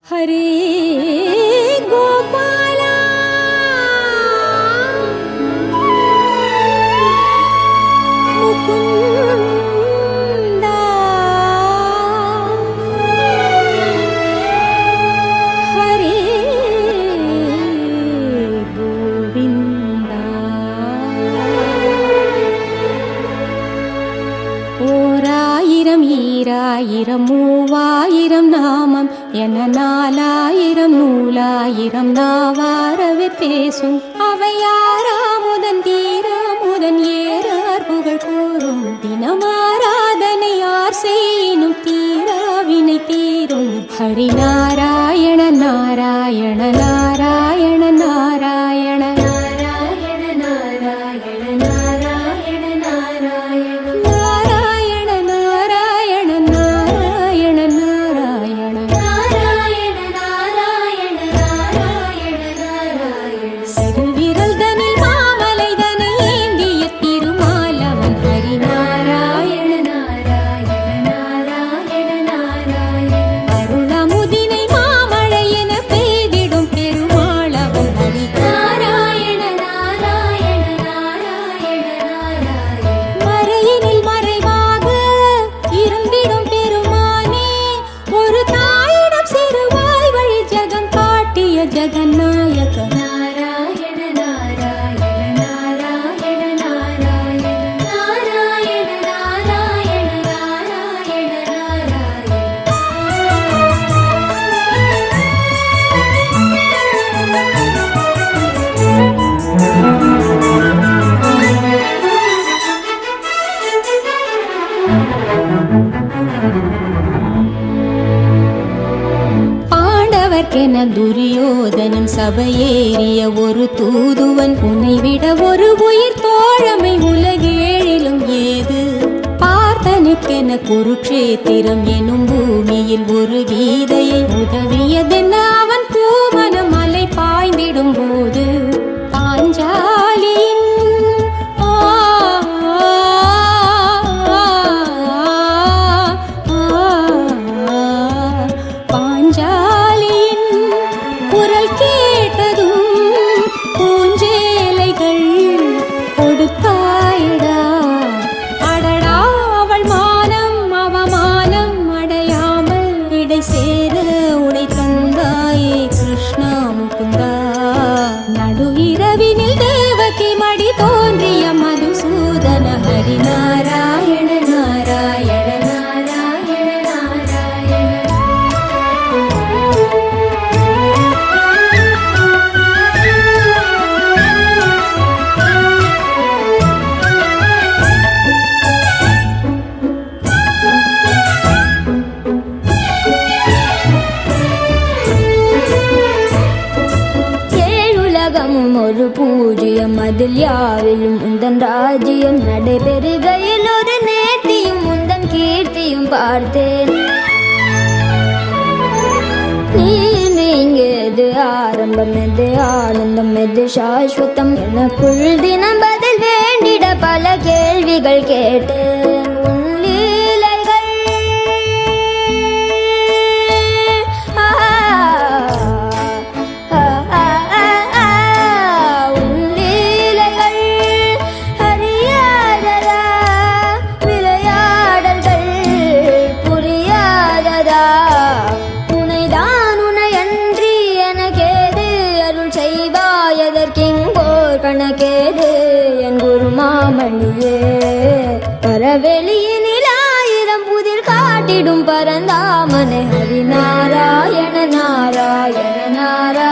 हरे गोपाला मुकुंदा हरे गोविंदा ஓராயிரம் ஈராயிரம் மூவாயிரம் நாமம் என நாலாயிரம் நூலாயிரம் நாவாரவே பேசும் அவை யாராமுதன் தீராமுதன் ஏறார் புகழ் கூறும் தினமாராதனை யார் செய்யினும் தீராவினை தீரும் ஹரி நாராயண நாராயண நாராயண நாராயண जगन्नायक नारायण नारायण नारायण नारायण नारायण नारायण नारायण பாண்டவர்க்கென துரியோதனன் சபையேறிய ஒரு தூதுவன் உன்னை விட ஒரு உயிர் தோழமை உலகேழிலும் ஏது பார்த்தனுக்கென குருக்ஷேத்திரம் எனும் பூமியில் ஒரு கீதையை உதவியதென்ன அவன் பூமனம் மலை பாய்ந்திடும் போது பாஞ்சாலியின் குரல் கேட்டதும் பூஞ்சேலைகள் கொடுத்தாயடா அடடா அவள் மானம் அவமானம் அடையாமல் இடை சேர உடை தந்தாயே கிருஷ்ணா முகுந்தா நடு இரவினில் தேவகி மடி தோன்றிய மதுசூதன ஹரி நாராயண நாராயண நாராயண நாராயண ஒரு பூஜ்யம் அதில் யாவிலும் உந்தன் ராஜ்யம் நடைபெறுகையில் ஒரு நேர்த்தியும் உந்தன் கீர்த்தியும் பார்த்தேன் நீங்கது ஆரம்பம் எது ஆனந்தம் எது சாஸ்வதம் எனக்குள் தினம் பதில் வேண்டிட பல கேள்விகள் கேட்டேன் கணக்கேது என் குருமாமணியே பரவெளியினில் ஆயிரம் புதிர் காட்டிடும் பரந்தாமனை ஹரி நாராயண நாராயண நாராயண